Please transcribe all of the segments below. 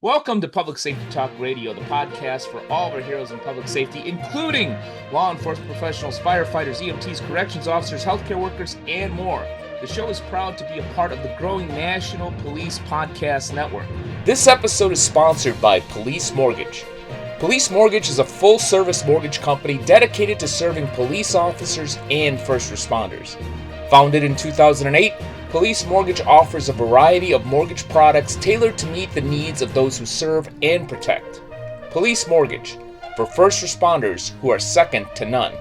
Welcome to Public Safety Talk Radio, the podcast for all of our heroes in public safety, including law enforcement professionals, firefighters, EMTs, corrections officers, healthcare workers, and more. The show is proud to be a part of the growing National Police Podcast Network. This episode is sponsored by Police Mortgage. Police Mortgage is a full-service mortgage company dedicated to serving police officers and first responders. Founded in 2008, Police Mortgage offers a variety of mortgage products tailored to meet the needs of those who serve and protect. Police Mortgage, for first responders who are second to none.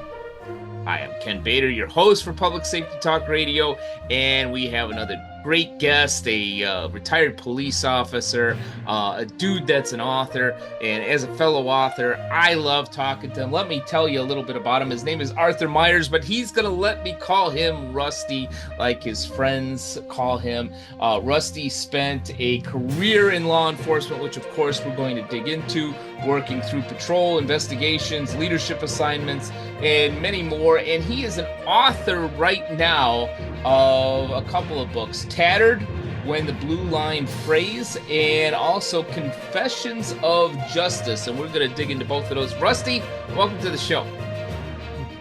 Hi, I'm Ken Bader, your host for Public Safety Talk Radio, and we have another great guest, a retired police officer, a dude that's an author, and as a fellow author, I love talking to him. Let me tell you a little bit about him. His name is Arthur Myers, but he's going to let me call him Rusty, like his friends call him. Rusty spent a career in law enforcement, which of course we're going to dig into, working through patrol, investigations, leadership assignments, and many more. And he is an author right now of a couple of books, Tattered, When the Blue Line Frays, and also Confessions of Justice. And we're going to dig into both of those. Rusty, welcome to the show.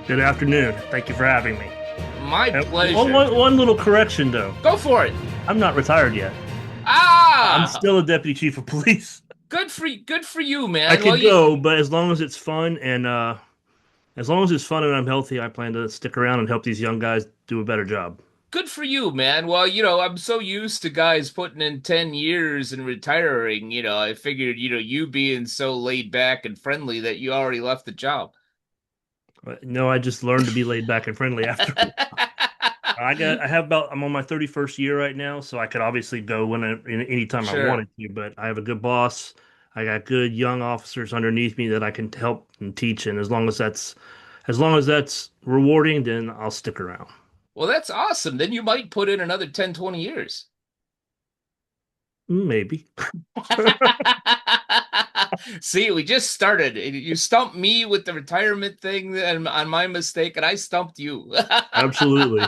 Good afternoon. Thank you for having me. My pleasure. One little correction, though. Go for it. I'm not retired yet. I'm still a deputy chief of police. Good for you, man. I could go, but as long as it's fun and I'm healthy, I plan to stick around and help these young guys do a better job. Good for you, man. Well, I'm so used to guys putting in 10 years and retiring. I figured, you being so laid back and friendly that you already left the job. No, I just learned to be laid back and friendly after. I'm on my 31st year right now, so I could obviously go anytime Sure. I wanted to, but I have a good boss. I got good young officers underneath me that I can help and teach, and as long as that's rewarding, then I'll stick around. Well, that's awesome. Then you might put in another 10, 20 years. Maybe. See, we just started. You stumped me with the retirement thing on my mistake, and I stumped you. Absolutely.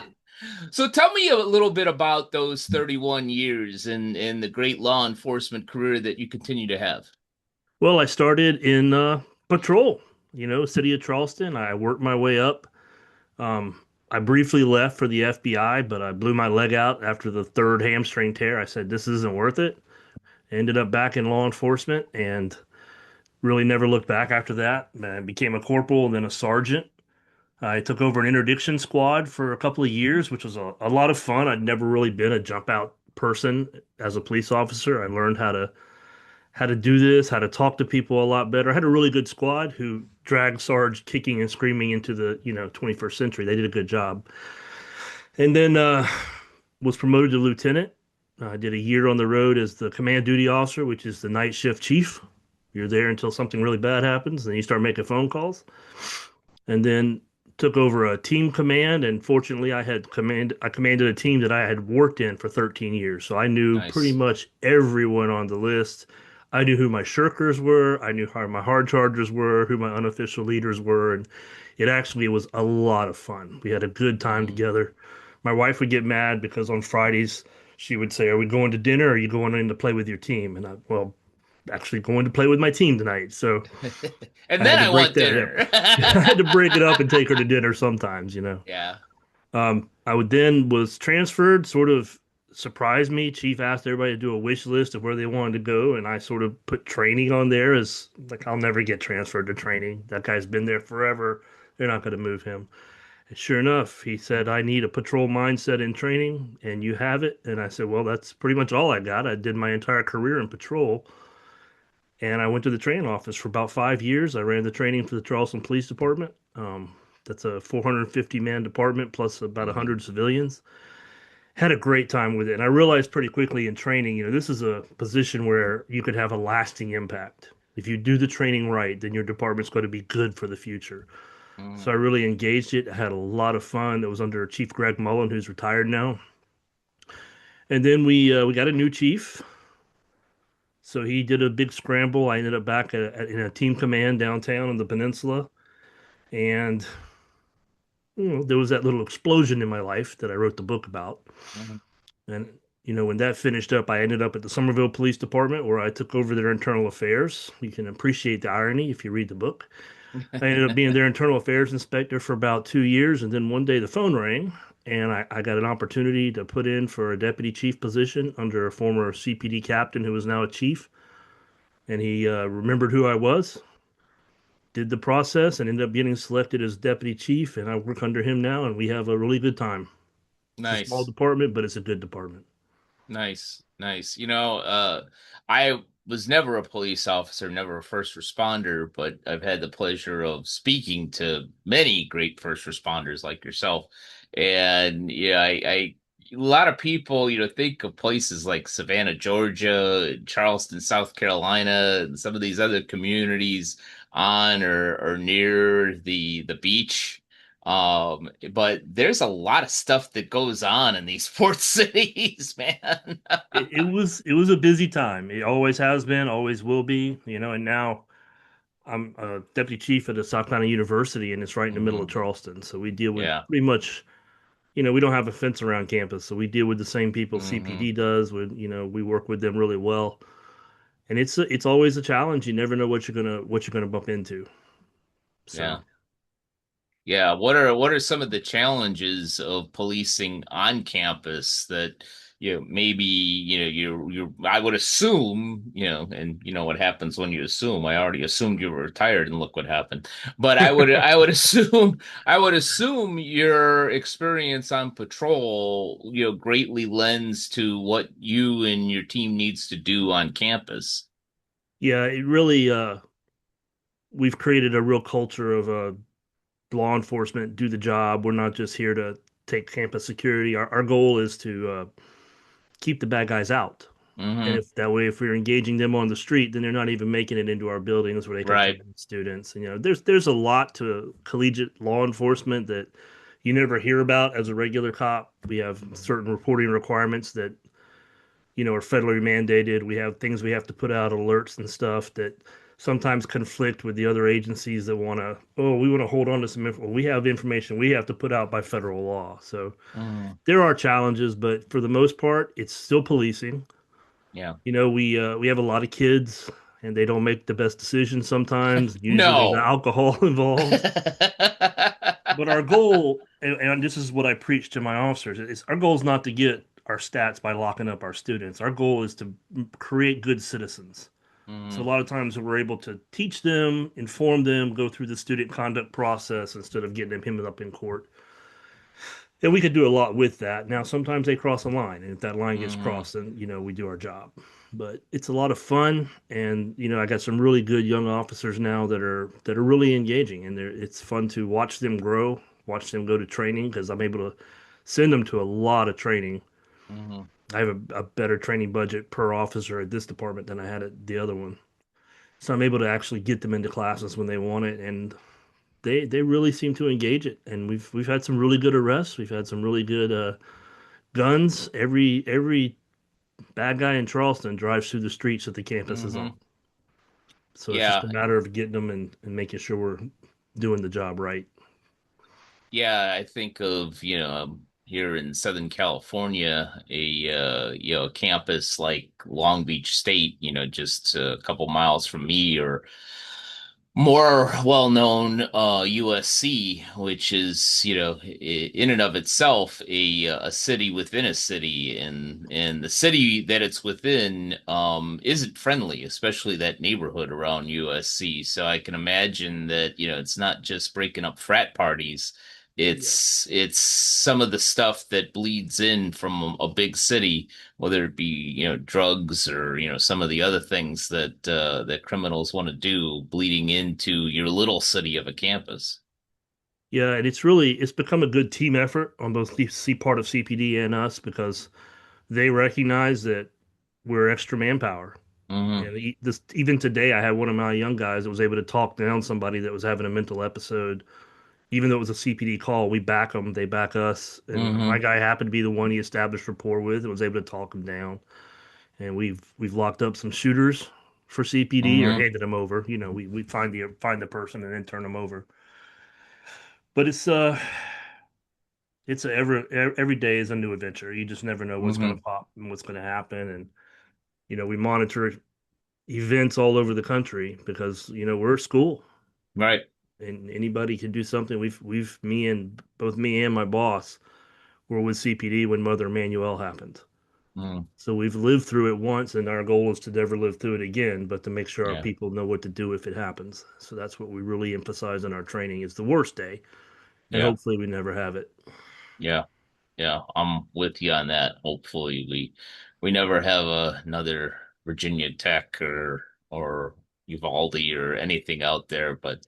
So tell me a little bit about those 31 years in the great law enforcement career that you continue to have. Well, I started in patrol, city of Charleston. I worked my way up. I briefly left for the FBI, but I blew my leg out after the third hamstring tear. I said, this isn't worth it. Ended up back in law enforcement and really never looked back after that. I became a corporal and then a sergeant. I took over an interdiction squad for a couple of years, which was a lot of fun. I'd never really been a jump out person as a police officer. I learned how to do this, how to talk to people a lot better. I had a really good squad who dragged Sarge kicking and screaming into the 21st century. They did a good job. And then was promoted to lieutenant. I did a year on the road as the command duty officer, which is the night shift chief. You're there until something really bad happens, then you start making phone calls. And then took over a team command, and fortunately I commanded a team that I had worked in for 13 years. So I knew pretty much everyone on the list. I knew who my shirkers were, I knew who my hard chargers were, who my unofficial leaders were, and it actually was a lot of fun. We had a good time together. My wife would get mad because on Fridays she would say, "Are we going to dinner or are you going in to play with your team?" And actually going to play with my team tonight. So and then I want dinner. I had to break it up and take her to dinner sometimes, Yeah. I was transferred, sort of surprised me. Chief asked everybody to do a wish list of where they wanted to go, and I sort of put training on there as like, I'll never get transferred to training. That guy's been there forever. They're not going to move him. And sure enough, he said, "I need a patrol mindset in training, and you have it." And I said, "Well, that's pretty much all I got. I did my entire career in patrol." And I went to the training office for about 5 years. I ran the training for the Charleston Police Department. That's a 450-man department plus about 100 civilians. Had a great time with it. And I realized pretty quickly in training, this is a position where you could have a lasting impact. If you do the training right, then your department's going to be good for the future. So I really engaged it. I had a lot of fun. It was under Chief Greg Mullen, who's retired now. And then we got a new chief. So he did a big scramble. I ended up back in a team command downtown on the peninsula. And there was that little explosion in my life that I wrote the book about. And when that finished up, I ended up at the Somerville Police Department where I took over their internal affairs. You can appreciate the irony if you read the book. I ended up being their internal affairs inspector for about 2 years, and then one day the phone rang, and I got an opportunity to put in for a deputy chief position under a former CPD captain who is now a chief, and he remembered who I was, did the process, and ended up getting selected as deputy chief, and I work under him now, and we have a really good time. It's a small Nice. department, but it's a good department. Nice, nice. I was never a police officer, never a first responder, but I've had the pleasure of speaking to many great first responders like yourself. And yeah, a lot of people, think of places like Savannah, Georgia, Charleston, South Carolina, and some of these other communities on or near the beach. But there's a lot of stuff that goes on in these port cities, man. It was a busy time. It always has been, always will be, and now I'm a deputy chief at a South Carolina University, and it's right in the middle of Hmm. Charleston. So we deal with Yeah. pretty much, we don't have a fence around campus, so we deal with the same people Hmm. CPD does. We work with them really well, and it's always a challenge. You never know what you're gonna bump into. So Yeah. Yeah, what are some of the challenges of policing on campus that maybe you I would assume and you know what happens when you assume. I already assumed you were retired and look what happened. But I would assume your experience on patrol greatly lends to what you and your team needs to do on campus. yeah, it really we've created a real culture of law enforcement do the job. We're not just here to take campus security. Our goal is to keep the bad guys out. And Hmm. if that way, if we're engaging them on the street, then they're not even making it into our buildings where they can Right. threaten students. And there's a lot to collegiate law enforcement that you never hear about as a regular cop. We have certain reporting requirements that are federally mandated. We have things we have to put out, alerts and stuff that sometimes conflict with the other agencies that we want to hold on to some info. We have information we have to put out by federal law. So Hmm. there are challenges, but for the most part, it's still policing. Yeah. We have a lot of kids and they don't make the best decisions sometimes. Usually there's No. alcohol involved. But our goal, and this is what I preach to my officers, is our goal is not to get our stats by locking up our students. Our goal is to create good citizens. So a Hmm. lot of times we're able to teach them, inform them, go through the student conduct process instead of getting them hemmed up in court. And we could do a lot with that. Now, sometimes they cross a line, and if that line gets Hmm. crossed, then we do our job. But it's a lot of fun, and I got some really good young officers now that are really engaging, and it's fun to watch them grow, watch them go to training because I'm able to send them to a lot of training. Hmm. I have a better training budget per officer at this department than I had at the other one, so I'm able to actually get them into classes when they want it, and they really seem to engage it. And we've had some really good arrests. We've had some really good guns. Every bad guy in Charleston drives through the streets that the campus is on. Hmm. So it's just Yeah, a matter of getting them and making sure we're doing the job right. yeah. I think of here in Southern California, a campus like Long Beach State, just a couple miles from me, or more well-known USC, which is in and of itself a city within a city, and the city that it's within isn't friendly, especially that neighborhood around USC. So I can imagine that it's not just breaking up frat parties. Yeah. It's some of the stuff that bleeds in from a big city, whether it be drugs or some of the other things that criminals want to do, bleeding into your little city of a campus. Yeah, and it's become a good team effort on both the C part of CPD and us because they recognize that we're extra manpower. Hmm. And even today, I had one of my young guys that was able to talk down somebody that was having a mental episode. Even though it was a CPD call, we back them, they back us. And my Hmm. guy happened to be the one he established rapport with and was able to talk him down. And we've locked up some shooters for CPD or Hmm. handed them over. We find the person and then turn them over. But it's every day is a new adventure. You just never know what's going Hmm. to pop and what's going to happen. And we monitor events all over the country because we're a school Right. and anybody can do something. We've me and both me and my boss were with CPD when Mother Emanuel happened. Mm. So we've lived through it once, and our goal is to never live through it again, but to make sure our Yeah. people know what to do if it happens. So that's what we really emphasize in our training is the worst day, and Yeah. hopefully we never have it. Yeah. Yeah. I'm with you on that. Hopefully we never have another Virginia Tech or Uvalde or anything out there, but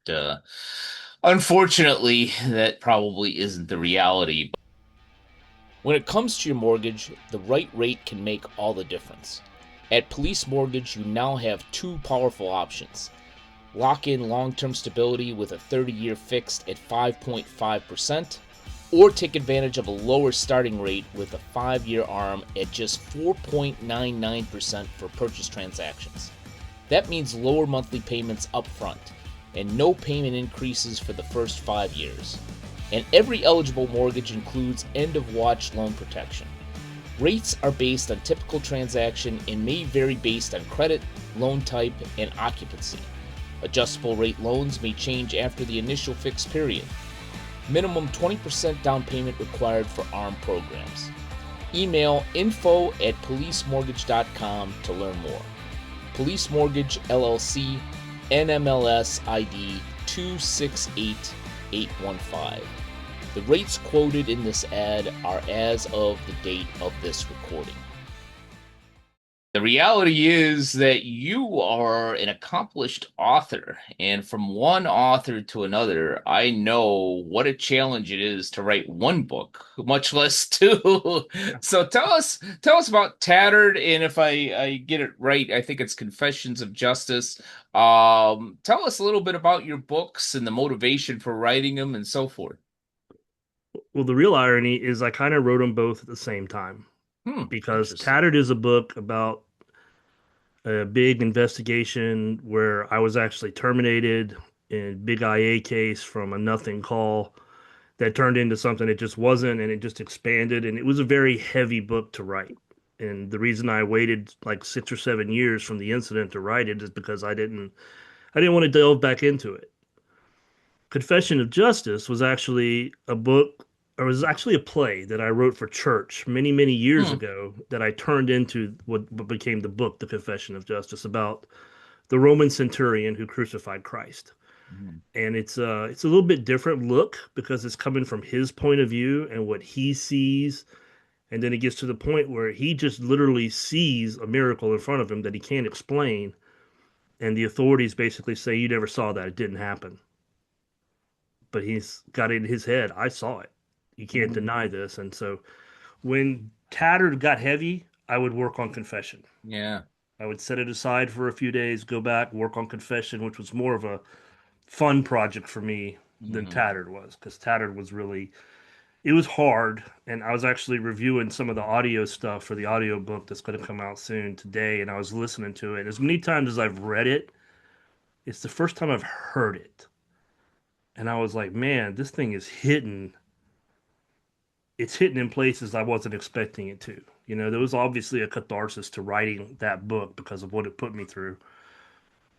unfortunately that probably isn't the reality. When it comes to your mortgage, the right rate can make all the difference. At Police Mortgage, you now have two powerful options. Lock in long term stability with a 30-year fixed at 5.5%, or take advantage of a lower starting rate with a 5-year ARM at just 4.99% for purchase transactions. That means lower monthly payments up front and no payment increases for the first 5 years. And every eligible mortgage includes end of watch loan protection. Rates are based on typical transaction and may vary based on credit, loan type, and occupancy. Adjustable rate loans may change after the initial fixed period. Minimum 20% down payment required for ARM programs. Email info@policemortgage.com to learn more. Police Mortgage LLC, NMLS ID 268815. The rates quoted in this ad are as of the date of this recording. The reality is that you are an accomplished author, and from one author to another, I know what a challenge it is to write one book, much less two. So tell us about Tattered, and if I get it right, I think it's Confessions of Justice. Tell us a little bit about your books and the motivation for writing them and so forth. Well, the real irony is I kind of wrote them both at the same time because Interesting. Tattered is a book about a big investigation where I was actually terminated in a big IA case from a nothing call that turned into something it just wasn't, and it just expanded. And it was a very heavy book to write. And the reason I waited like 6 or 7 years from the incident to write it is because I didn't want to delve back into it. Confession of Justice was actually a book, or was actually a play that I wrote for church many, many years Hmm. ago that I turned into what became the book, The Confession of Justice, about the Roman centurion who crucified Christ. Hmm. And it's a little bit different look because it's coming from his point of view and what he sees. And then it gets to the point where he just literally sees a miracle in front of him that he can't explain. And the authorities basically say, "You never saw that. It didn't happen." But he's got it in his head. I saw it. You can't Hmm. deny this. And so when Tattered got heavy, I would work on Confession. Yeah. I would set it aside for a few days, go back, work on Confession, which was more of a fun project for me than Hmm. Tattered was, because Tattered was really, it was hard. And I was actually reviewing some of the audio stuff for the audio book that's going to come out soon today, and I was listening to it. As many times as I've read it, it's the first time I've heard it. And I was like, man, this thing is hitting. It's hitting in places I wasn't expecting it to. There was obviously a catharsis to writing that book because of what it put me through.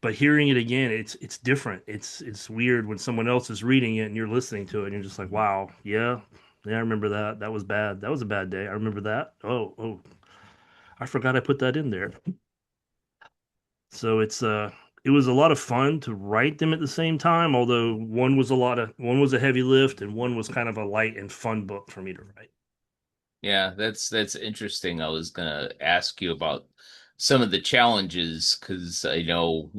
But hearing it again, it's different. It's weird when someone else is reading it and you're listening to it and you're just like, wow, yeah, yeah, I remember that. That was bad. That was a bad day. I remember that. Oh, I forgot I put that in there. So it was a lot of fun to write them at the same time, although one was a heavy lift and one was kind of a light and fun book for me to write. Yeah, that's interesting. I was gonna ask you about some of the challenges because I know,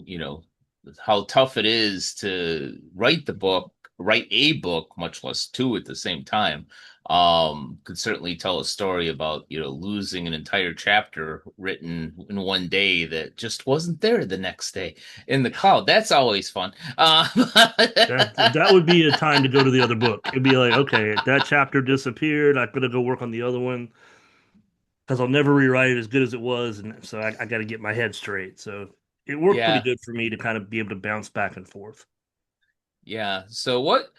how tough it is to write a book, much less two at the same time. Could certainly tell a story about, losing an entire chapter written in one day that just wasn't there the next day in the cloud. That's always fun. That would be a time to go to the other book. It'd be like, okay, that chapter disappeared. I gotta go work on the other one because I'll never rewrite it as good as it was, and so I got to get my head straight. So it worked pretty Yeah, good for me to kind of be able to bounce back and forth. yeah. So what?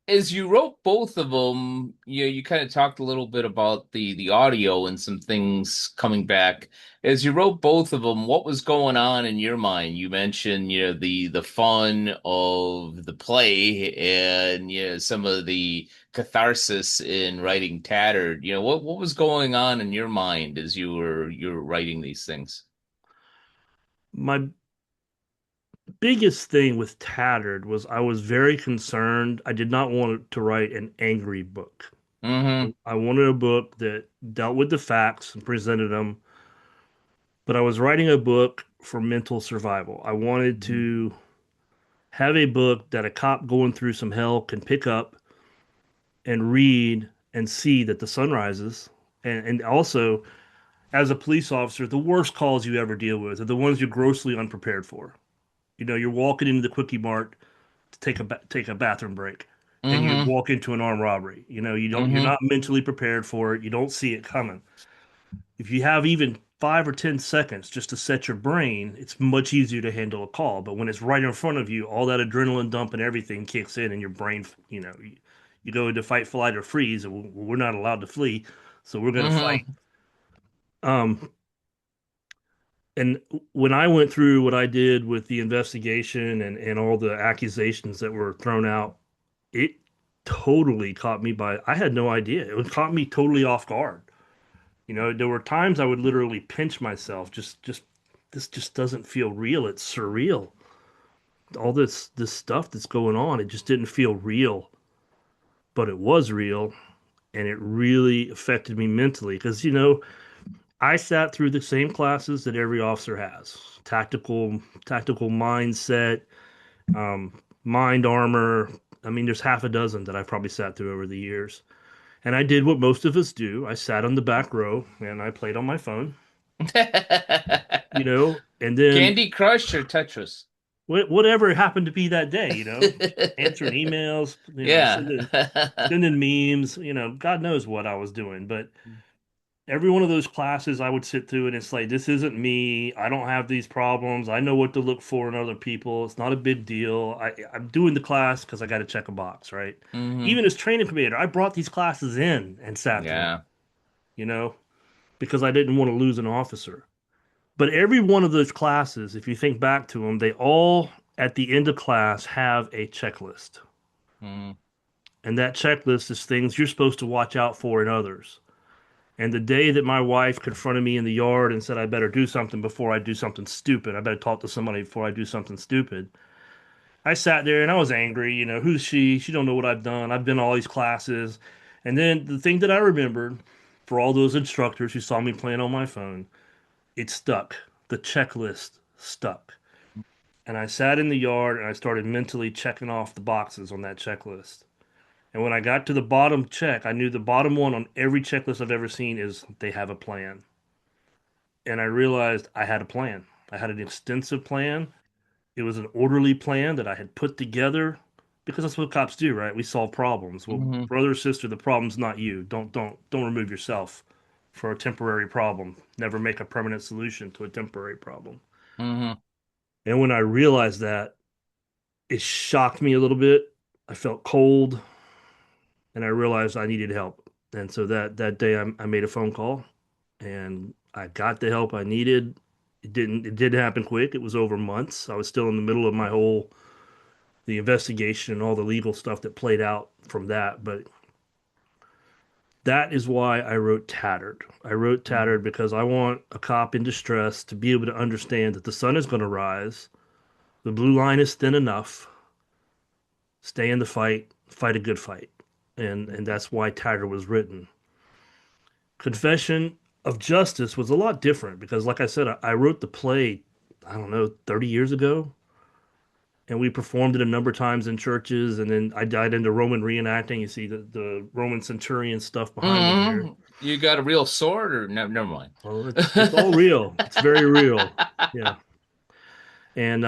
as you wrote both of them, you kind of talked a little bit about the audio and some things coming back. As you wrote both of them, what was going on in your mind? You mentioned, the fun of the play and some of the catharsis in writing Tattered. What was going on in your mind as you were writing these things? My biggest thing with Tattered was I was very concerned. I did not want to write an angry book. Mm-hmm. I wanted a book that dealt with the facts and presented them, but I was writing a book for mental survival. I wanted to have a book that a cop going through some hell can pick up and read and see that the sun rises. And also, as a police officer, the worst calls you ever deal with are the ones you're grossly unprepared for. You're walking into the Quickie Mart to take a bathroom break, and you Mm-hmm. walk into an armed robbery. You're Mm-hmm. not mentally prepared for it. You don't see it coming. If you have even 5 or 10 seconds just to set your brain, it's much easier to handle a call. But when it's right in front of you, all that adrenaline dump and everything kicks in, and your brain, you go into fight, flight, or freeze. And we're not allowed to flee, so we're going to fight. Mm-hmm. Um, and when I went through what I did with the investigation and all the accusations that were thrown out, it totally caught me by, I had no idea. It caught me totally off guard. There were times I would literally pinch myself, just this just doesn't feel real. It's surreal. All this stuff that's going on, it just didn't feel real, but it was real, and it really affected me mentally because I sat through the same classes that every officer has. Tactical mindset, mind armor. I mean, there's half a dozen that I've probably sat through over the years. And I did what most of us do. I sat on the back row and I played on my phone, and then Candy Crush or Tetris? whatever happened to be that day, answering emails, Yeah. sending memes, God knows what I was doing. But every one of those classes I would sit through and it's like, this isn't me. I don't have these problems. I know what to look for in other people. It's not a big deal. I'm doing the class because I got to check a box, right? Hmm. Even as training commander, I brought these classes in and sat through them, Yeah. you know, because I didn't want to lose an officer. But every one of those classes, if you think back to them, they all at the end of class have a checklist. Hmm. And that checklist is things you're supposed to watch out for in others. And the day that my wife confronted me in the yard and said, I better do something before I do something stupid, I better talk to somebody before I do something stupid. I sat there and I was angry. Who's she? She don't know what I've done. I've been to all these classes. And then the thing that I remembered for all those instructors who saw me playing on my phone, it stuck. The checklist stuck. And I sat in the yard and I started mentally checking off the boxes on that checklist. And when I got to the bottom check, I knew the bottom one on every checklist I've ever seen is they have a plan. And I realized I had a plan. I had an extensive plan. It was an orderly plan that I had put together because that's what cops do, right? We solve problems. Well, Hmm. brother or sister, the problem's not you. Don't remove yourself for a temporary problem. Never make a permanent solution to a temporary problem. Hmm. And when I realized that, it shocked me a little bit. I felt cold and I realized I needed help. And so that day I made a phone call and I got the help I needed. It didn't happen quick. It was over months. I was still in the middle of the investigation and all the legal stuff that played out from that. But that is why I wrote Tattered. I wrote Tattered because I want a cop in distress to be able to understand that the sun is going to rise. The blue line is thin enough. Stay in the fight, fight a good fight. And that's why Tattered was written. Confession of Justice was a lot different because, like I said, I wrote the play, I don't know, 30 years ago. And we performed it a number of times in churches. And then I died into Roman reenacting. You see the Roman centurion stuff behind me here. Hmm. You got a real sword or no, never mind. Oh, it's all real. It's very real. Yeah. And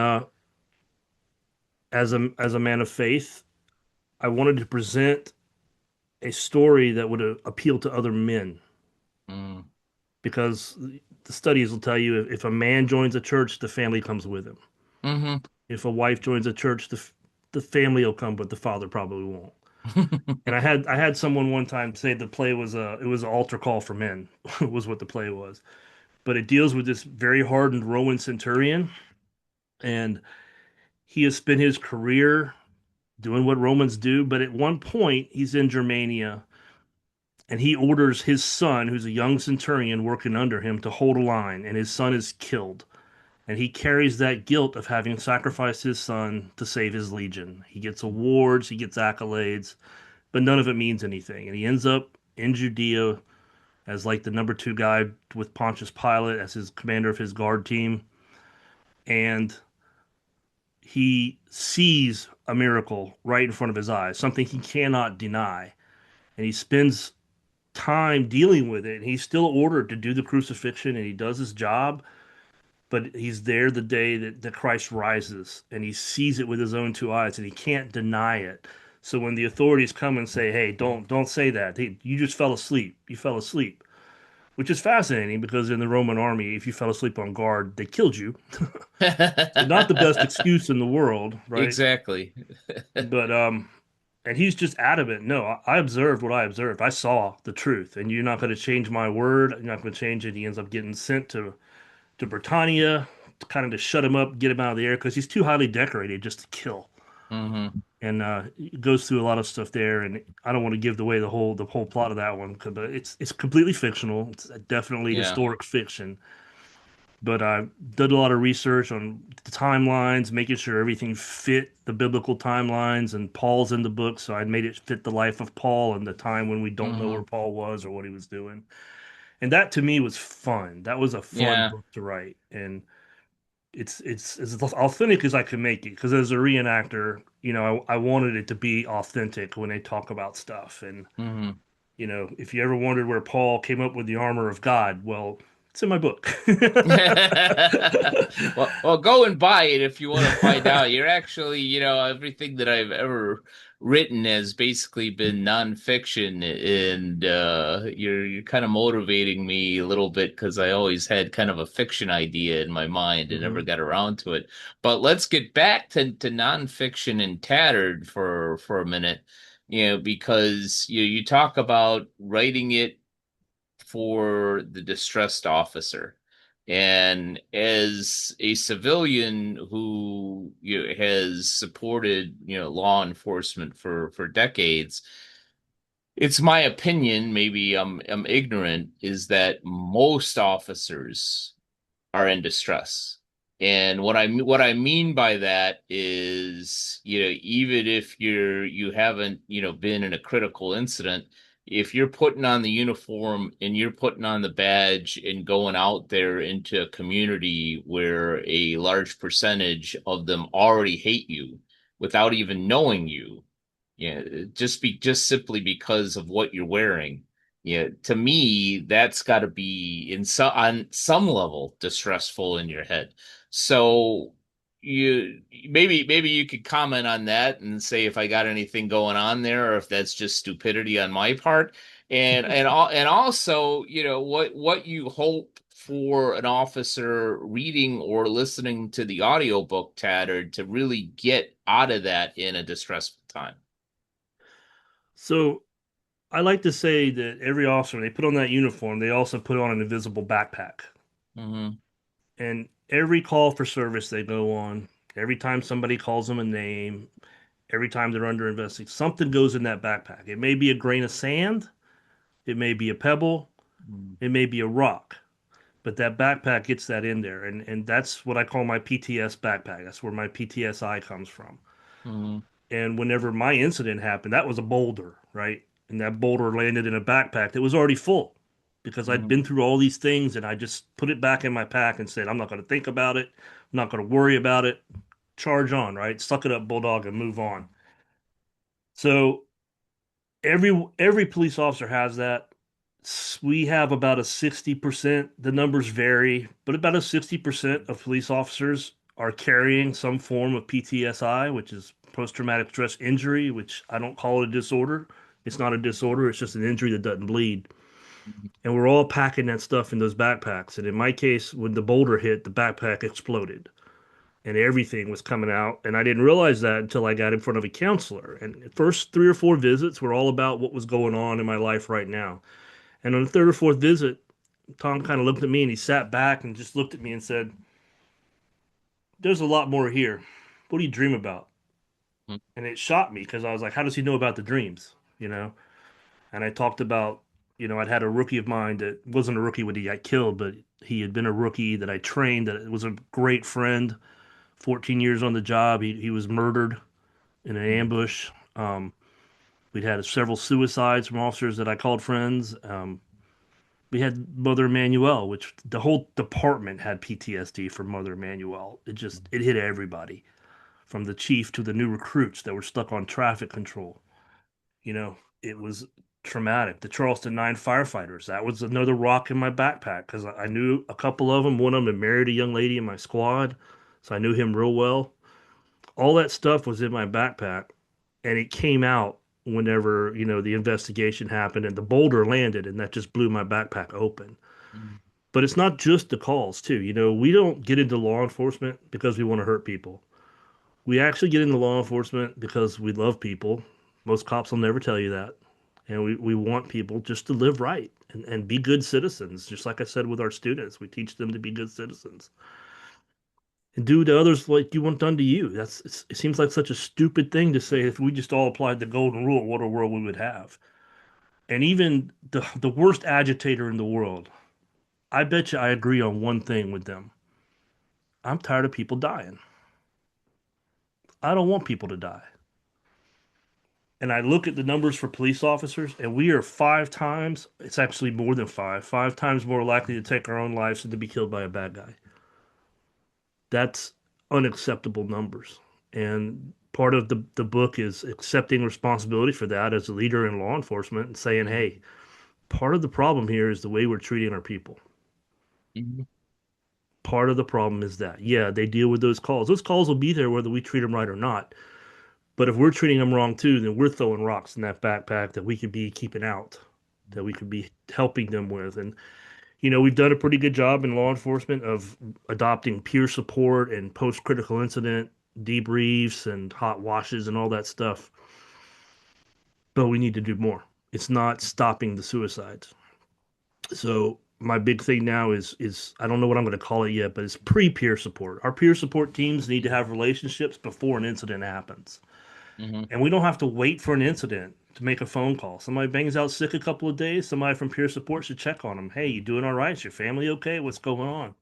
as a man of faith, I wanted to present a story that would appeal to other men Mm-hmm. because the studies will tell you if a man joins a church, the family comes with him. Mm-hmm. If a wife joins a church, the family will come, but the father probably won't. And I had someone one time say the play was it was an altar call for men was what the play was. But it deals with this very hardened Roman centurion, and he has spent his career doing what Romans do. But at one point, he's in Germania, and he orders his son, who's a young centurion working under him, to hold a line, and his son is killed. And he carries that guilt of having sacrificed his son to save his legion. He gets awards, he gets accolades, but none of it means anything. And he ends up in Judea as like the number two guy with Pontius Pilate as his commander of his guard team. And he sees a miracle right in front of his eyes, something he cannot deny. And he spends time dealing with it. And he's still ordered to do the crucifixion and he does his job, but he's there the day that Christ rises and he sees it with his own two eyes and he can't deny it. So when the authorities come and say, "Hey, don't say that. Hey, you just fell asleep. You fell asleep." Which is fascinating because in the Roman army, if you fell asleep on guard, they killed you. So not the best excuse in the world, right? Exactly. But and he's just adamant. No, I observed what I observed. I saw the truth, and you're not going to change my word. You're not going to change it. He ends up getting sent to Britannia, to kind of to shut him up, get him out of the air because he's too highly decorated just to kill. Hmm. And it goes through a lot of stuff there, and I don't want to give away the whole plot of that one, but it's completely fictional. It's definitely Yeah. historic fiction. But I did a lot of research on the timelines, making sure everything fit the biblical timelines, and Paul's in the book, so I made it fit the life of Paul and the time when we don't know where Hmm. Paul was or what he was doing. And that to me was fun. That was a fun Yeah. book to write, and it's as authentic as I could make it. Because as a reenactor, I wanted it to be authentic when they talk about stuff. And Hmm. if you ever wondered where Paul came up with the armor of God, well, it's in my book. Well, go and buy it if you want to find out. You're actually, everything that I've ever written has basically been nonfiction, and you're kind of motivating me a little bit because I always had kind of a fiction idea in my mind and never Mhm. got around to it. But let's get back to nonfiction and Tattered for a minute, because you talk about writing it for the distressed officer. And as a civilian who has supported law enforcement for decades, it's my opinion, maybe I'm ignorant, is that most officers are in distress. And what I mean by that is, even if you haven't, been in a critical incident, if you're putting on the uniform and you're putting on the badge and going out there into a community where a large percentage of them already hate you without even knowing you, just simply because of what you're wearing. Yeah, to me, that's got to be on some level distressful in your head. So maybe you could comment on that and say if I got anything going on there or if that's just stupidity on my part. And also, what you hope for an officer reading or listening to the audiobook Tattered to really get out of that in a distressful time. So I like to say that every officer, when they put on that uniform, they also put on an invisible backpack. Hmm. And every call for service they go on, every time somebody calls them a name, every time they're under investigation, something goes in that backpack. It may be a grain of sand, it may be a pebble, it may be a rock, but that backpack gets that in there. And that's what I call my PTS backpack. That's where my PTSI comes from. Hmm. And whenever my incident happened, that was a boulder, right? And that boulder landed in a backpack that was already full because I'd been Hmm. through all these things and I just put it back in my pack and said, I'm not going to think about it. I'm not going to worry about it. Charge on, right? Suck it up, bulldog, and move on. So every police officer has that. We have about a 60%, the numbers vary, but about a 60% of police officers are carrying some form of PTSI, which is post-traumatic stress injury, which I don't call it a disorder. It's not a disorder, it's just an injury that doesn't bleed. And we're all packing that stuff in those backpacks. And in my case, when the boulder hit, the backpack exploded. and everything was coming out. And I didn't realize that until I got in front of a counselor. And the first 3 or 4 visits were all about what was going on in my life right now. And on the third or fourth visit, Tom kind of looked at me and he sat back and just looked at me and said, "There's a lot more here. What do you dream about?" Mm. And it shocked me because I was like, "How does he know about the dreams?" You know? And I talked about, I'd had a rookie of mine that wasn't a rookie when he got killed, but he had been a rookie that I trained, that was a great friend. 14 years on the job. He was murdered in an Mm. ambush. We'd had several suicides from officers that I called friends. We had Mother Emanuel, which the whole department had PTSD from Mother Emanuel. It hit everybody, from the chief to the new recruits that were stuck on traffic control. It was traumatic. The Charleston 9 firefighters, that was another rock in my backpack because I knew a couple of them. One of them had married a young lady in my squad, so I knew him real well. All that stuff was in my backpack, and it came out whenever, the investigation happened and the boulder landed, and that just blew my backpack open. Mm. But it's not just the calls, too. We don't get into law enforcement because we want to hurt people. We actually get into law enforcement because we love people. Most cops will never tell you that. And we want people just to live right and be good citizens. Just like I said with our students, we teach them to be good citizens and do to others like you want done to you. It seems like such a stupid thing to say. If we just all applied the golden rule, what a world we would have. And even the worst agitator in the world, I bet you I agree on one thing with them. I'm tired of people dying. I don't want people to die. And I look at the numbers for police officers, and we are 5 times, it's actually more than 5 times more likely to take our own lives than to be killed by a bad guy. That's unacceptable numbers. And part of the book is accepting responsibility for that as a leader in law enforcement and saying, Mm. hey, part of the problem here is the way we're treating our people. Mm. Part of the problem is that, yeah, they deal with those calls. Those calls will be there whether we treat them right or not. But if we're treating them wrong too, then we're throwing rocks in that backpack that we could be keeping out, that we could be helping them with. And, we've done a pretty good job in law enforcement of adopting peer support and post critical incident debriefs and hot washes and all that stuff. But we need to do more. It's not stopping the suicides. So my big thing now is I don't know what I'm going to call it yet, but it's pre-peer support. Our peer support teams need to have relationships before an incident happens. Mm. And we don't have to wait for an incident to make a phone call. Somebody bangs out sick a couple of days, somebody from peer support should check on them. Hey, you doing all right? Is your family okay? What's going on?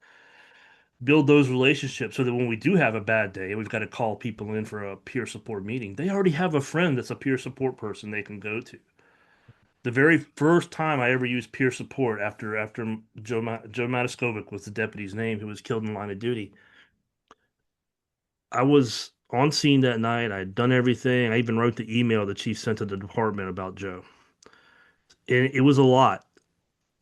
Build those relationships so that when we do have a bad day and we've got to call people in for a peer support meeting, they already have a friend that's a peer support person they can go to. The very first time I ever used peer support after Joe Mataskovic was the deputy's name who was killed in line of duty, I was on scene that night. I'd done everything. I even wrote the email the chief sent to the department about Joe. And it was a lot.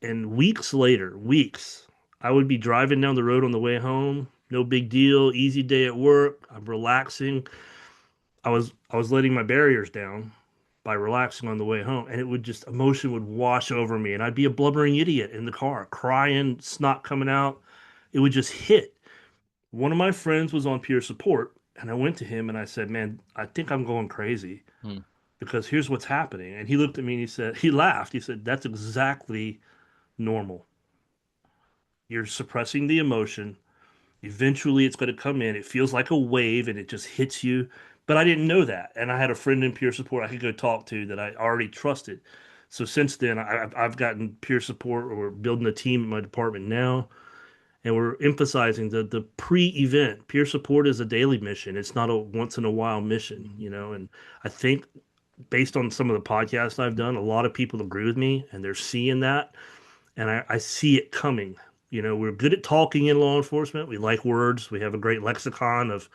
And weeks later, weeks, I would be driving down the road on the way home. No big deal. Easy day at work. I'm relaxing. I was letting my barriers down by relaxing on the way home, and it would just emotion would wash over me, and I'd be a blubbering idiot in the car, crying, snot coming out. It would just hit. One of my friends was on peer support, and I went to him and I said, "Man, I think I'm going crazy Mm. because here's what's happening." And he looked at me and he laughed. He said, "That's exactly normal. You're suppressing the emotion. Eventually, it's going to come in. It feels like a wave and it just hits you." But I didn't know that. And I had a friend in peer support I could go talk to that I already trusted. So since then, I've gotten peer support, or building a team in my department now. And we're emphasizing the pre-event. Peer support is a daily mission. It's not a once in a while mission. And I think based on some of the podcasts I've done, a lot of people agree with me and they're seeing that. And I see it coming. We're good at talking in law enforcement. We like words. We have a great lexicon of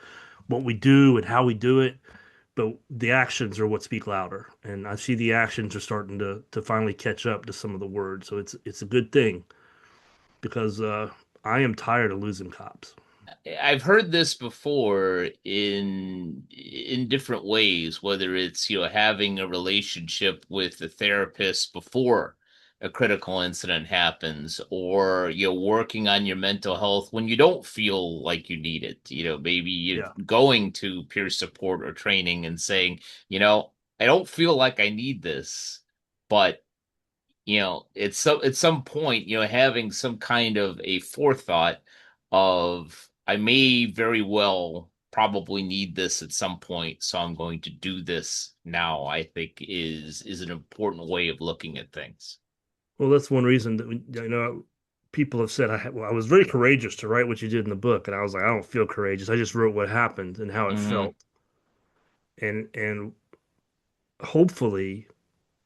what we do and how we do it. But the actions are what speak louder. And I see the actions are starting to finally catch up to some of the words. So it's a good thing because I am tired of losing cops. I've heard this before in different ways, whether it's having a relationship with a therapist before a critical incident happens, or you're working on your mental health when you don't feel like you need it. Maybe you're Yeah. going to peer support or training and saying, I don't feel like I need this, but at some point, having some kind of a forethought of I may very well probably need this at some point, so I'm going to do this now, I think is an important way of looking at things. Well, that's one reason that people have said well, I was very courageous to write what you did in the book, and I was like, I don't feel courageous. I just wrote what happened and how it Hmm. felt, and hopefully,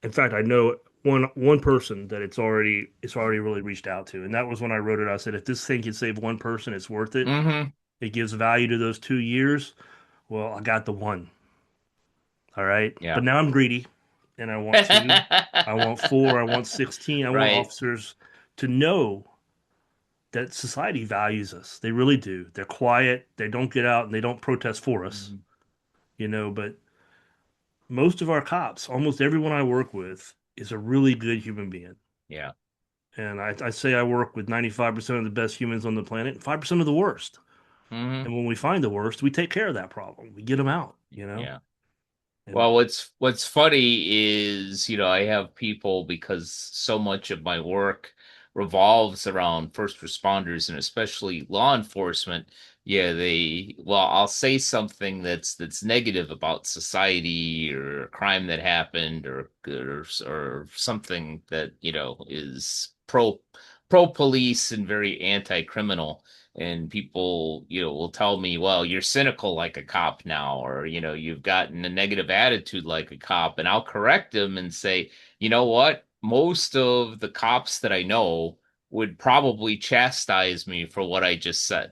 in fact, I know one person that it's already really reached out to, and that was when I wrote it. I said, if this thing can save one person, it's worth it. Hmm. It gives value to those 2 years. Well, I got the one. All right. Yeah. But now I'm greedy and I want two. I want four. I want 16. I want Right. officers to know that society values us. They really do. They're quiet. They don't get out and they don't protest for us, Mhm. but most of our cops, almost everyone I work with, is a really good human being. Yeah. And I say I work with 95% of the best humans on the planet and 5% of the worst. Hmm. And when we find the worst, we take care of that problem. We get them out. Yeah. And Well, what's funny is, I have people because so much of my work revolves around first responders and especially law enforcement. Yeah, I'll say something that's negative about society or a crime that happened or something that, is pro police and very anti-criminal, and people will tell me, well, you're cynical like a cop now, or you've gotten a negative attitude like a cop, and I'll correct them and say, you know what, most of the cops that I know would probably chastise me for what I just said.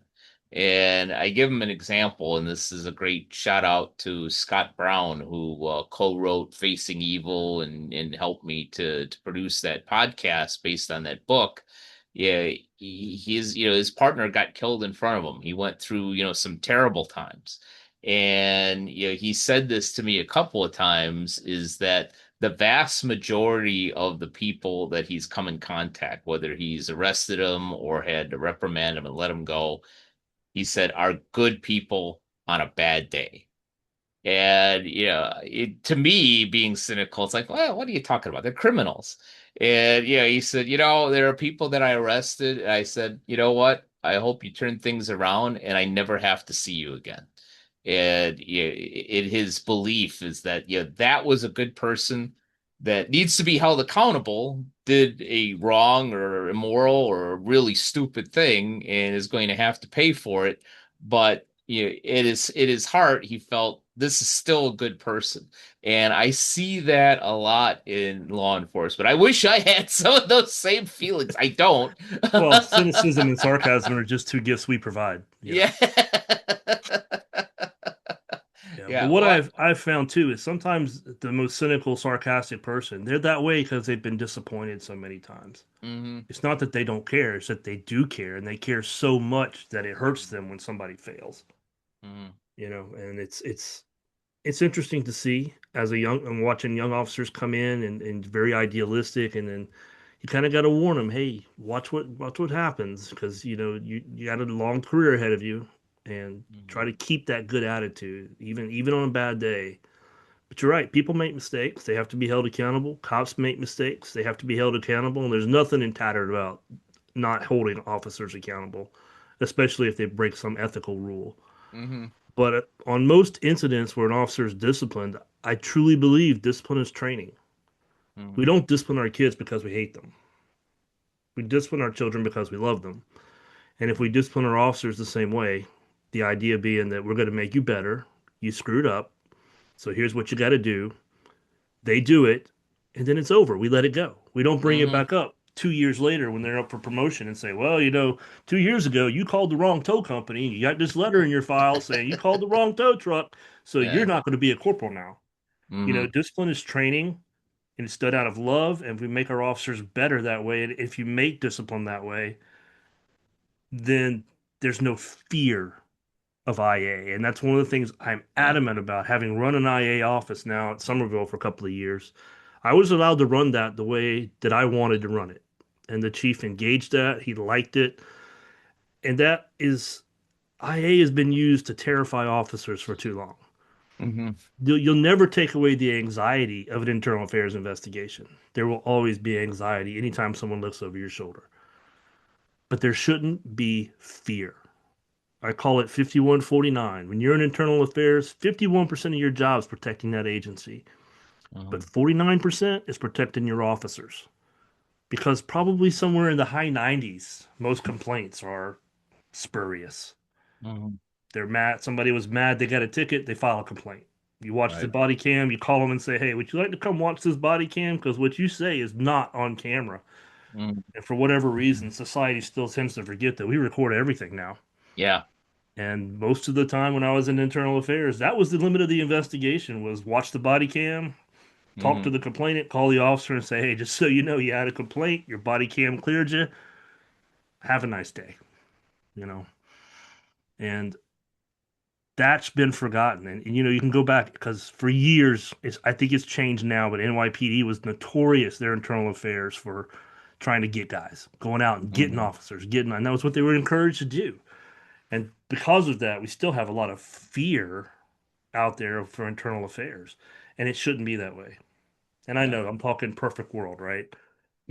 And I give them an example, and this is a great shout out to Scott Brown, who co-wrote Facing Evil and helped me to produce that podcast based on that book. Yeah, his partner got killed in front of him. He went through some terrible times, and he said this to me a couple of times, is that the vast majority of the people that he's come in contact, whether he's arrested them or had to reprimand them and let them go, he said, are good people on a bad day. And to me, being cynical, it's like, well, what are you talking about? They're criminals. And he said, there are people that I arrested. And I said, you know what? I hope you turn things around and I never have to see you again. And his belief is that that was a good person that needs to be held accountable, did a wrong or immoral or really stupid thing, and is going to have to pay for it. But it is hard. He felt this is still a good person, and I see that a lot in law enforcement. I wish I had some of those same feelings. I don't. well, cynicism and sarcasm are just two gifts we provide. Yeah. Yeah, but Yeah. what What? I've found too is sometimes the most cynical, sarcastic person, they're that way because they've been disappointed so many times. Hmm. It's not that they don't care, it's that they do care and they care so much that it hurts them when somebody fails. Hmm. And it's interesting to see as a young and watching young officers come in and very idealistic, and then you kind of got to warn them, hey, watch what happens, because you got a long career ahead of you, and try Hmm. to keep that good attitude even on a bad day. But you're right, people make mistakes, they have to be held accountable. Cops make mistakes, they have to be held accountable, and there's nothing in Tattered about not holding officers accountable, especially if they break some ethical rule. Hmm. But on most incidents where an officer is disciplined, I truly believe discipline is training. We Hmm. don't discipline our kids because we hate them. We discipline our children because we love them. And if we discipline our officers the same way, the idea being that we're going to make you better, you screwed up, so here's what you got to do. They do it, and then it's over. We let it go. We don't bring it Hmm. back up 2 years later when they're up for promotion and say, well, 2 years ago you called the wrong tow company. You got this letter in your file saying you called the wrong tow truck, so you're Yeah. not going to be a corporal now. Hmm. Discipline is training, and it's done out of love, and we make our officers better that way. And if you make discipline that way, then there's no fear of IA. And that's one of the things I'm Yeah. adamant about, having run an IA office now at Somerville for a couple of years. I was allowed to run that the way that I wanted to run it. And the chief engaged that. He liked it. And that is, IA has been used to terrify officers for too long. Hmm. You'll never take away the anxiety of an internal affairs investigation. There will always be anxiety anytime someone looks over your shoulder. But there shouldn't be fear. I call it 5149. When you're in internal affairs, 51% of your job is protecting that agency, but Hmm. 49% is protecting your officers. Because probably somewhere in the high 90s, most complaints are spurious. Hmm. They're mad. Somebody was mad. They got a ticket. They file a complaint. You watch the Right. body cam. You call them and say, "Hey, would you like to come watch this body cam? Because what you say is not on camera." Hmm. And for whatever reason, society still tends to forget that we record everything now. Yeah. And most of the time when I was in internal affairs, that was the limit of the investigation was watch the body cam, talk to Hmm. the complainant, call the officer and say, "Hey, just so you know, you had a complaint, your body cam cleared you. Have a nice day." You know. And that's been forgotten. And you can go back because for years, I think it's changed now, but NYPD was notorious, their internal affairs, for trying to get guys, going out and getting Hmm. officers, and that was what they were encouraged to do. And because of that, we still have a lot of fear out there for internal affairs, and it shouldn't be that way. And I Yeah. know I'm talking perfect world, right?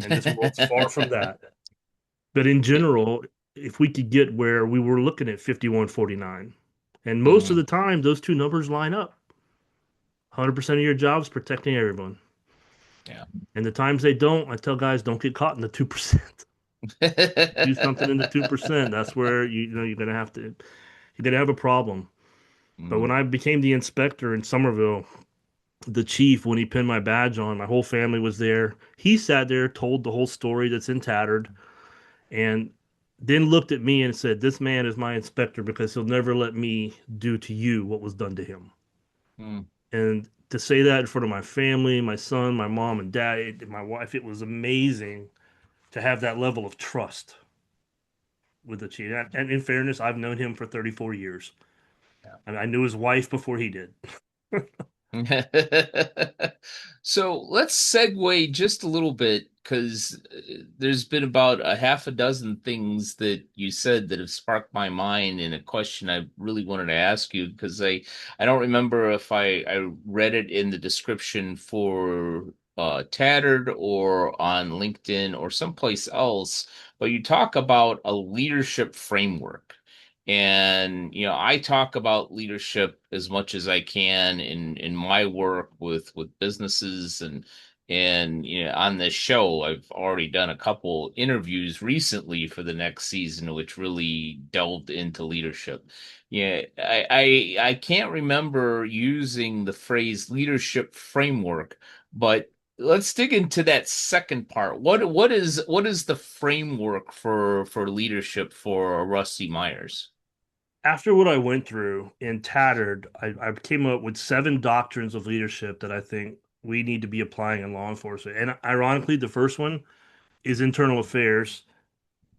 And this world's far from that. But in general, if we could get where we were looking at 5149, and most of Hmm. the time those two numbers line up. 100% of your job is protecting everyone. Yeah. And the times they don't, I tell guys don't get caught in the 2%. Do something in the 2%. That's where you're gonna have a problem. But when Hmm. I became the inspector in Somerville, the chief, when he pinned my badge on, my whole family was there. He sat there, told the whole story that's in Tattered, and then looked at me and said, "This man is my inspector because he'll never let me do to you what was done to him." Hmm. And to say that in front of my family, my son, my mom and dad, my wife, it was amazing to have that level of trust with the chief. And in fairness, I've known him for 34 years. And I knew his wife before he did. So let's segue just a little bit because there's been about a half a dozen things that you said that have sparked my mind in a question I really wanted to ask you because I don't remember if I read it in the description for Tattered or on LinkedIn or someplace else, but you talk about a leadership framework. And I talk about leadership as much as I can in my work with businesses and on this show I've already done a couple interviews recently for the next season which really delved into leadership. Yeah, I can't remember using the phrase leadership framework, but let's dig into that second part. What is the framework for leadership for Rusty Myers? After what I went through in Tattered, I came up with 7 doctrines of leadership that I think we need to be applying in law enforcement. And ironically, the first one is internal affairs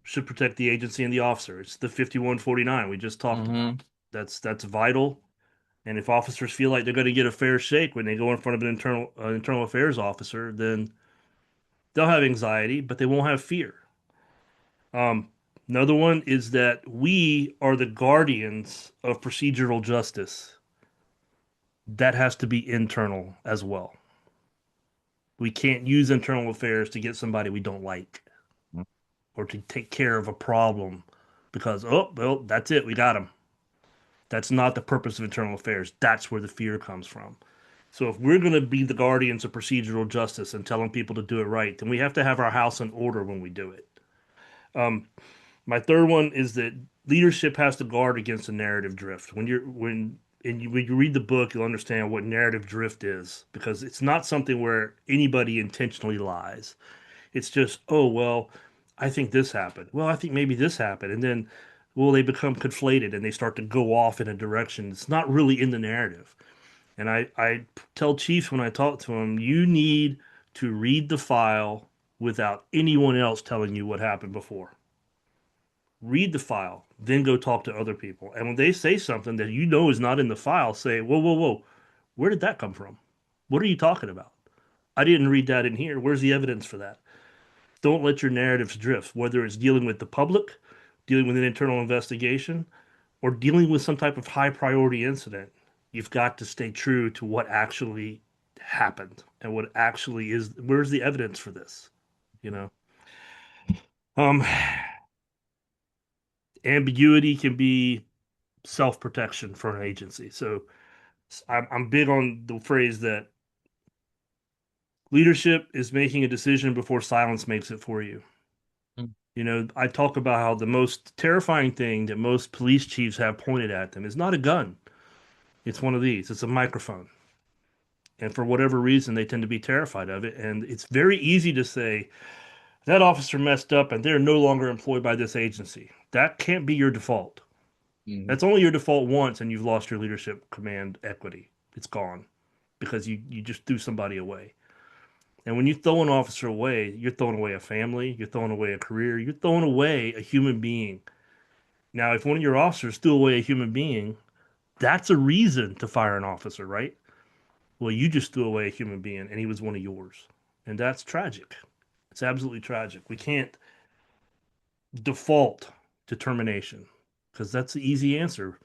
should protect the agency and the officer. It's the 5149 we just talked about. Hmm. That's vital. And if officers feel like they're going to get a fair shake when they go in front of an internal affairs officer, then they'll have anxiety, but they won't have fear. Um, Another one is that we are the guardians of procedural justice. That has to be internal as well. We can't use internal affairs to get somebody we don't like or to take care of a problem because, oh, well, that's it. We got them. That's not the purpose of internal affairs. That's where the fear comes from. So if we're going to be the guardians of procedural justice and telling people to do it right, then we have to have our house in order when we do it. Um, my third one is that leadership has to guard against a narrative drift. When you read the book, you'll understand what narrative drift is because it's not something where anybody intentionally lies. It's just, oh well, I think this happened. Well, I think maybe this happened, and then well, they become conflated and they start to go off in a direction. It's not really in the narrative. And I tell chiefs when I talk to them, you need to read the file without anyone else telling you what happened before. Read the file, then go talk to other people. And when they say something that is not in the file, say, whoa, whoa, whoa, where did that come from? What are you talking about? I didn't read that in here. Where's the evidence for that? Don't let your narratives drift, whether it's dealing with the public, dealing with an internal investigation, or dealing with some type of high priority incident. You've got to stay true to what actually happened and what actually is. Where's the evidence for this? You know, um, ambiguity can be self protection for an agency. So I'm big on the phrase that leadership is making a decision before silence makes it for you. Mm. I talk about how the most terrifying thing that most police chiefs have pointed at them is not a gun. It's one of these. It's a microphone. And for whatever reason, they tend to be terrified of it. And it's very easy to say, that officer messed up and they're no longer employed by this agency. That can't be your default. Mhm. That's only your default once, and you've lost your leadership command equity. It's gone because you just threw somebody away. And when you throw an officer away, you're throwing away a family, you're throwing away a career, you're throwing away a human being. Now, if one of your officers threw away a human being, that's a reason to fire an officer, right? Well, you just threw away a human being and he was one of yours. And that's tragic. It's absolutely tragic. We can't default to termination because that's the easy answer.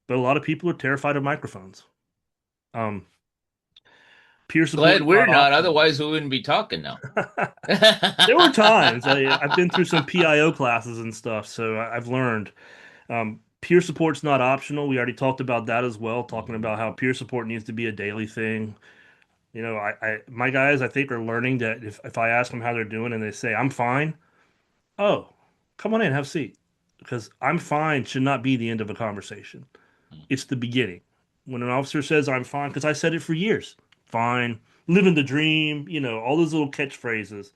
But a lot of people are terrified of microphones. Um, Peer support Glad is we're not not, optional. otherwise we wouldn't be talking now. There were times I've been through some PIO classes and stuff, so I've learned peer support's not optional. We already talked about that as well, talking about how peer support needs to be a daily thing. My guys, I think, are learning that if I ask them how they're doing and they say, I'm fine, oh, come on in, have a seat. Because I'm fine should not be the end of a conversation. It's the beginning. When an officer says, I'm fine, because I said it for years, fine, living the dream, all those little catchphrases.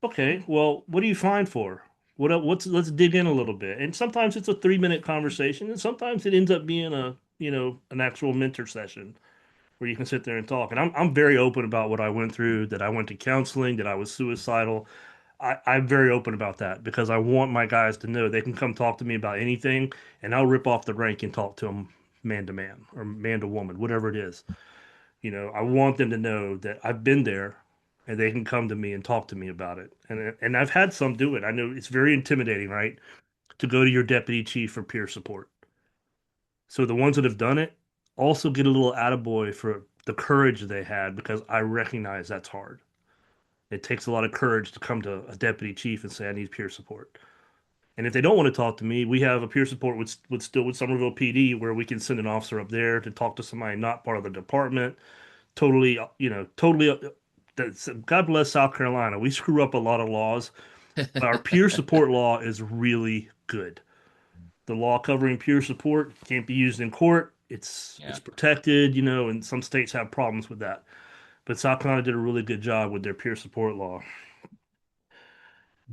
Okay, well, what are you fine for? Let's dig in a little bit. And sometimes it's a 3-minute conversation, and sometimes it ends up being an actual mentor session where you can sit there and talk. And I'm very open about what I went through, that I went to counseling, that I was suicidal. I'm very open about that because I want my guys to know they can come talk to me about anything, and I'll rip off the rank and talk to them man to man or man to woman, whatever it is. I want them to know that I've been there and they can come to me and talk to me about it. And I've had some do it. I know it's very intimidating, right? To go to your deputy chief for peer support. So the ones that have done it also get a little attaboy for the courage they had because I recognize that's hard. It takes a lot of courage to come to a deputy chief and say, I need peer support. And if they don't want to talk to me, we have a peer support with Somerville PD where we can send an officer up there to talk to somebody not part of the department. Totally, totally. God bless South Carolina. We screw up a lot of laws, but our peer support law is really good. The law covering peer support can't be used in court. It's Yeah. protected, and some states have problems with that. But South Carolina did a really good job with their peer support law.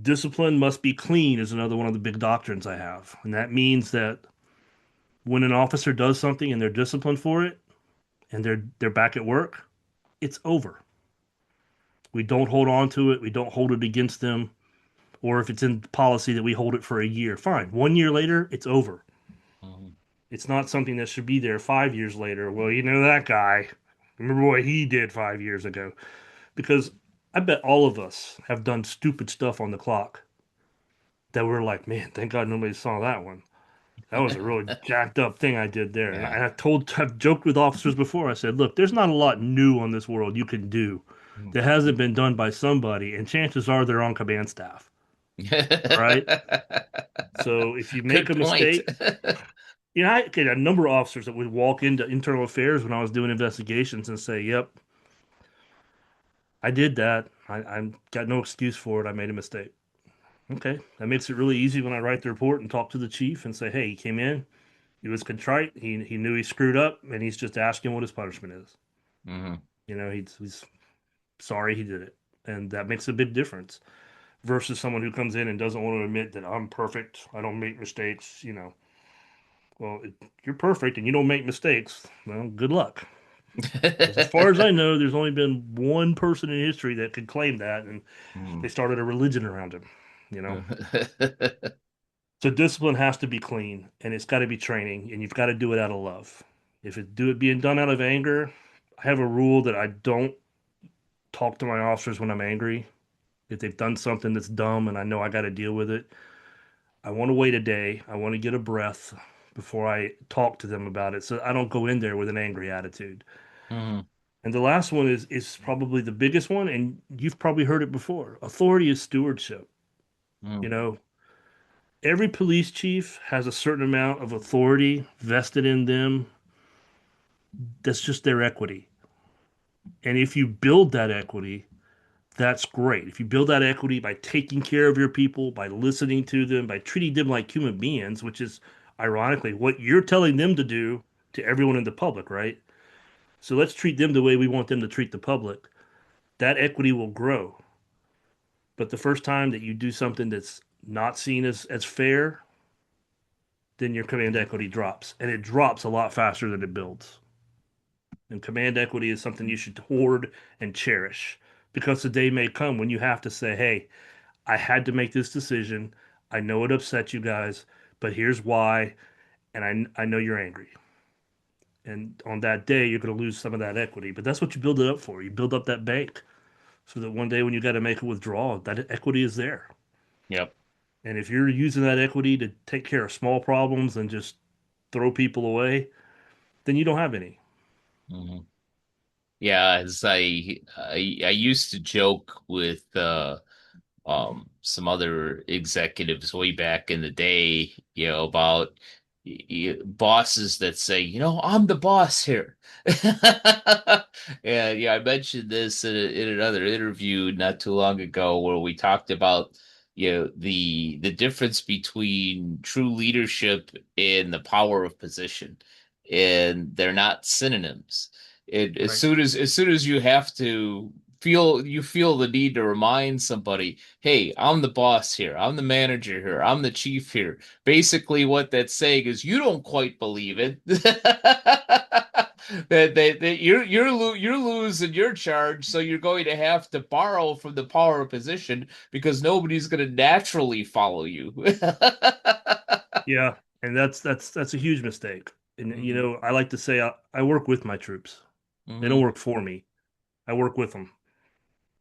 Discipline must be clean is another one of the big doctrines I have. And that means that when an officer does something and they're disciplined for it and they're back at work, it's over. We don't hold on to it. We don't hold it against them. Or if it's in policy that we hold it for a year, fine. 1 year later, it's over. Mhm. It's not something that should be there 5 years later. Well, that guy. Remember what he did 5 years ago? Because I bet all of us have done stupid stuff on the clock that we're like, man, thank God nobody saw that one. That was a really jacked up thing I did there. And Yeah. I've joked with officers before. I said, look, there's not a lot new on this world you can do that hasn't been done by somebody, and chances are they're on command staff. All right. So if you make Good a point. mistake, I had a number of officers that would walk into internal affairs when I was doing investigations and say, yep, I did that. I got no excuse for it. I made a mistake. Okay. That makes it really easy when I write the report and talk to the chief and say, hey, he came in. He was contrite. He knew he screwed up, and he's just asking what his punishment is. Mhm. He's sorry he did it, and that makes a big difference. Versus someone who comes in and doesn't want to admit that I'm perfect, I don't make mistakes. Well, if you're perfect and you don't make mistakes, well, good luck. Because as far as I know, there's only been one person in history that could claim that, and they Mhm. started a religion around him. You know, so discipline has to be clean, and it's got to be training, and you've got to do it out of love. If it being done out of anger, I have a rule that I don't talk to my officers when I'm angry. If they've done something that's dumb and I know I got to deal with it, I want to wait a day. I want to get a breath before I talk to them about it, so I don't go in there with an angry attitude. Hmm. And the last one is probably the biggest one, and you've probably heard it before. Authority is stewardship. You Hmm. know, every police chief has a certain amount of authority vested in them. That's just their equity. And if you build that equity, that's great. If you build that equity by taking care of your people, by listening to them, by treating them like human beings, which is ironically what you're telling them to do to everyone in the public, right? So let's treat them the way we want them to treat the public. That equity will grow. But the first time that you do something that's not seen as fair, then your command equity drops. And it drops a lot faster than it builds. And command equity is something you should hoard and cherish because the day may come when you have to say, hey, I had to make this decision. I know it upset you guys, but here's why. And I know you're angry. And on that day, you're going to lose some of that equity. But that's what you build it up for. You build up that bank so that one day when you got to make a withdrawal, that equity is there. Yep. And if you're using that equity to take care of small problems and just throw people away, then you don't have any. Hmm. Yeah, as I used to joke with some other executives way back in the day, about bosses that say, I'm the boss here. And yeah, I mentioned this in another interview not too long ago where we talked about, the difference between true leadership and the power of position, and they're not synonyms. As Right. soon as you have to feel the need to remind somebody, hey, I'm the boss here. I'm the manager here. I'm the chief here. Basically, what that's saying is you don't quite believe it. That you're losing your charge, so you're going to have to borrow from the power of position because nobody's going to naturally follow you. Yeah. And that's a huge mistake. And Hmm. I like to say I work with my troops. They don't Hmm. work for me. I work with them.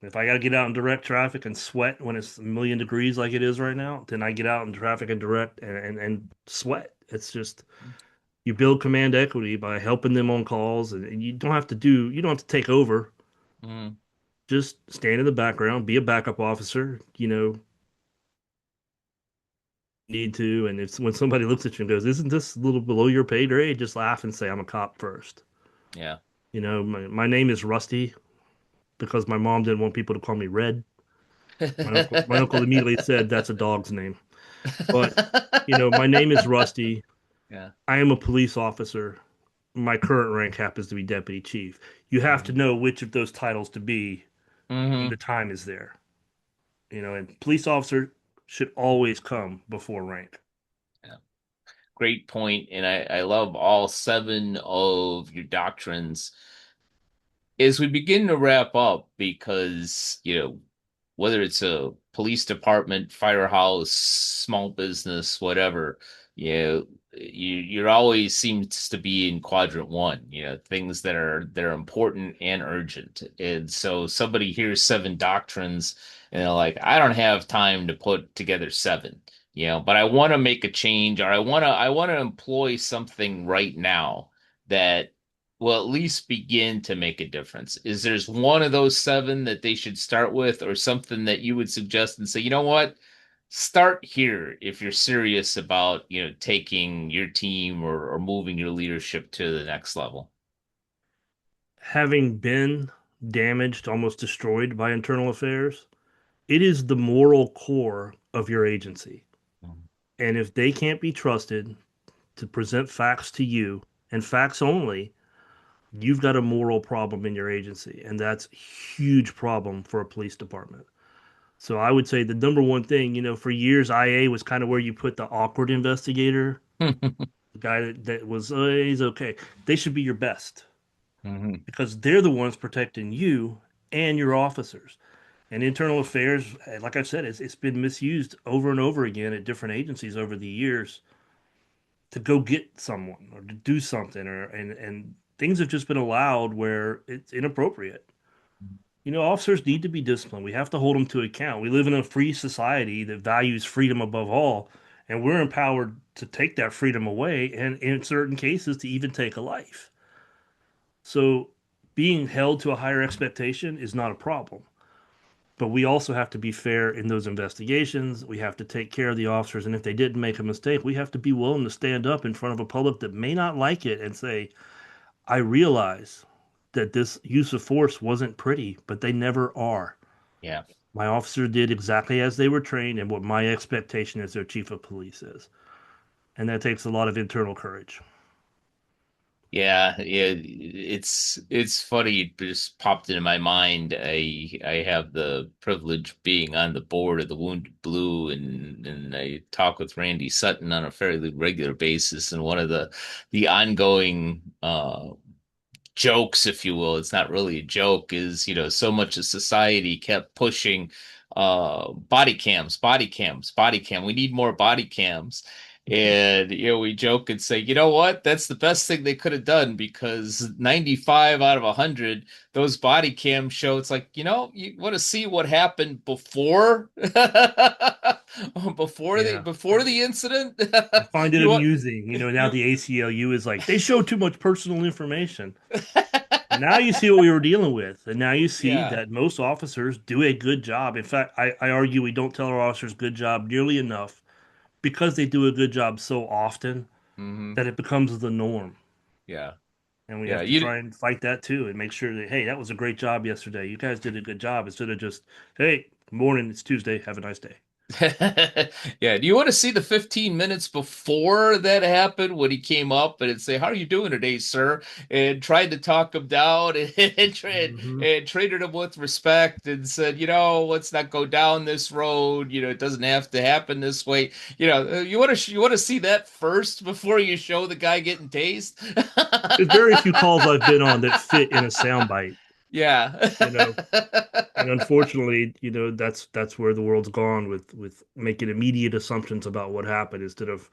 If I got to get out in direct traffic and sweat when it's a million degrees like it is right now, then I get out in traffic and direct and sweat. It's just you build command equity by helping them on calls, and you don't have to take over. Hmm. Just stand in the background, be a backup officer, need to. And if when somebody looks at you and goes, "Isn't this a little below your pay grade?" Just laugh and say, "I'm a cop first." Yeah. My name is Rusty because my mom didn't want people to call me Red. My uncle immediately said that's a dog's name. But, my name is Rusty. Yeah. I am a police officer. My current rank happens to be deputy chief. You have to Hmm. know which of those titles to be when the Hmm. time is there. And police officer should always come before rank. Yeah. Great point, and I love all seven of your doctrines. As we begin to wrap up, because whether it's a police department, firehouse, small business, whatever, you're always seems to be in quadrant one, things that are important and urgent. And so somebody hears seven doctrines and they're like, I don't have time to put together seven, but I want to make a change, or I want to employ something right now that will at least begin to make a difference. Is there's one of those seven that they should start with, or something that you would suggest and say, you know what? Start here if you're serious about, taking your team or moving your leadership to the next level. Having been damaged, almost destroyed by internal affairs, it is the moral core of your agency. And if they can't be trusted to present facts to you and facts only, you've got a moral problem in your agency. And that's a huge problem for a police department. So I would say the number one thing, for years, IA was kind of where you put the awkward investigator, the guy that was, he's okay. They should be your best Mhm. because they're the ones protecting you and your officers. And internal affairs, like I've said, it's been misused over and over again at different agencies over the years to go get someone or to do something, and things have just been allowed where it's inappropriate. Officers need to be disciplined. We have to hold them to account. We live in a free society that values freedom above all, and we're empowered to take that freedom away, and in certain cases, to even take a life. So, being held to a higher expectation is not a problem. But we also have to be fair in those investigations. We have to take care of the officers. And if they didn't make a mistake, we have to be willing to stand up in front of a public that may not like it and say, I realize that this use of force wasn't pretty, but they never are. Yeah. My officer did exactly as they were trained and what my expectation as their chief of police is. And that takes a lot of internal courage. Yeah, yeah, it's funny. It just popped into my mind. I have the privilege of being on the board of the Wounded Blue, and I talk with Randy Sutton on a fairly regular basis. And one of the ongoing jokes, if you will, it's not really a joke, is, so much of society kept pushing body cams, body cams, body cam. We need more body cams. And we joke and say, you know what? That's the best thing they could have done, because 95 out of 100, those body cams show, it's like, you want to see what happened before Yeah. before the incident. I find it You want amusing. Now you the ACLU is like, they show too much personal information. And now you see what we were dealing with. And now you see yeah. that most officers do a good job. In fact, I argue we don't tell our officers good job nearly enough because they do a good job so often Hmm. that it becomes the norm. Yeah. And we Yeah. have to try and fight that too and make sure that, hey, that was a great job yesterday. You guys did a good job instead of just, hey, good morning, it's Tuesday. Have a nice day. Yeah. Do you want to see the 15 minutes before that happened, when he came up and say, "How are you doing today, sir?" and tried to talk him down, Hmm. and treated him with respect and said, let's not go down this road. It doesn't have to happen this way. You want to see that first before you show the guy getting tased. There's very few calls I've been on that fit in a soundbite, Yeah. you know. And unfortunately, that's where the world's gone with making immediate assumptions about what happened instead of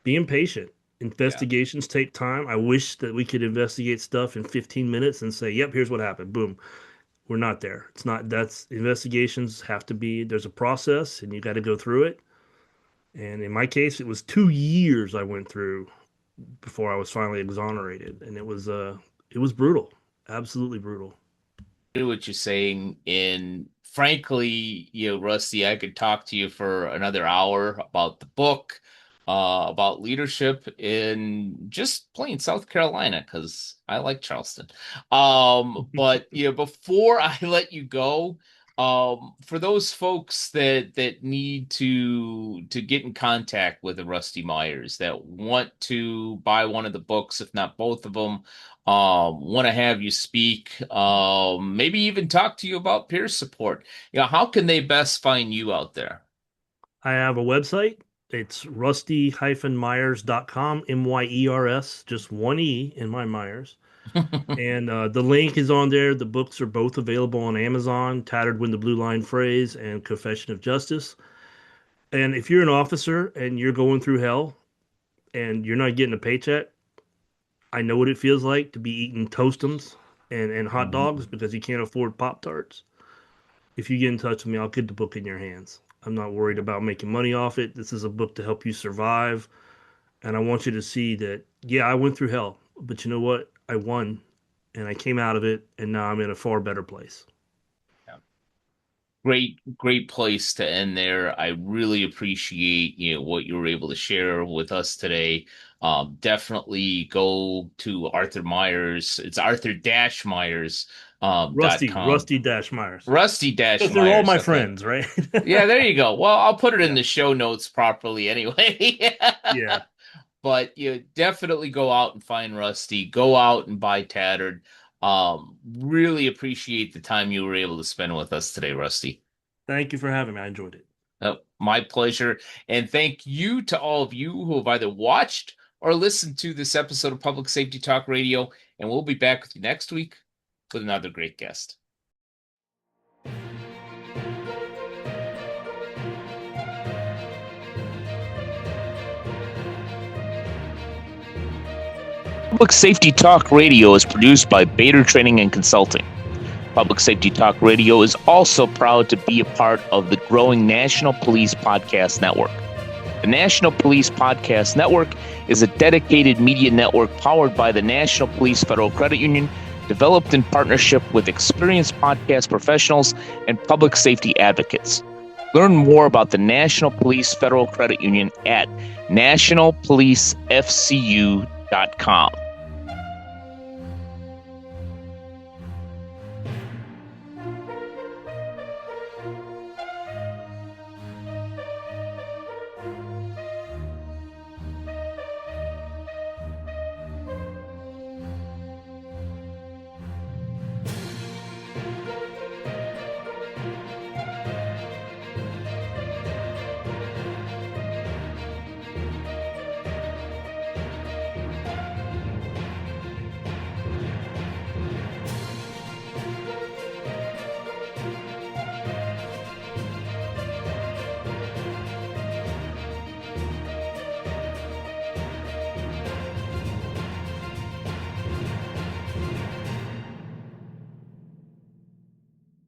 being patient. Yeah. Investigations take time. I wish that we could investigate stuff in 15 minutes and say, "Yep, here's what happened." Boom. We're not there. It's not That's investigations have to be there's a process and you got to go through it. And in my case, it was 2 years I went through before I was finally exonerated, and it was brutal. Absolutely brutal. What you're saying. And frankly, Rusty, I could talk to you for another hour about the book, about leadership in just plain South Carolina, because I like Charleston. But before I let you go, for those folks that need to get in contact with the Rusty Myers, that want to buy one of the books, if not both of them, want to have you speak, maybe even talk to you about peer support. How can they best find you out there? I have a website. It's rusty-myers.com, Myers, just one E in my Myers. And the link is on there. The books are both available on Amazon, Tattered When the Blue Line Frays and Confession of Justice. And if you're an officer and you're going through hell and you're not getting a paycheck, I know what it feels like to be eating Toastums and hot Mhm. dogs because you can't afford Pop Tarts. If you get in touch with me, I'll get the book in your hands. I'm not worried about making money off it. This is a book to help you survive. And I want you to see that, yeah, I went through hell, but you know what? I won and I came out of it, and now I'm in a far better place. Great place to end there. I really appreciate what you were able to share with us today. Definitely go to Arthur Myers. It's Arthur-Myers Rusty, .com. Rusty Dash Myers. Because they're all Rusty-Myers. my Okay. friends, right? Yeah, there you go. Well, I'll put it in Yeah. the show notes properly anyway. Yeah. But you definitely go out and find Rusty. Go out and buy Tattered. Really appreciate the time you were able to spend with us today, Rusty. Thank you for having me. I enjoyed it. My pleasure. And thank you to all of you who have either watched or listened to this episode of Public Safety Talk Radio. And we'll be back with you next week with another great guest. Public Safety Talk Radio is produced by Bader Training and Consulting. Public Safety Talk Radio is also proud to be a part of the growing National Police Podcast Network. The National Police Podcast Network is a dedicated media network powered by the National Police Federal Credit Union, developed in partnership with experienced podcast professionals and public safety advocates. Learn more about the National Police Federal Credit Union at nationalpolicefcu.com.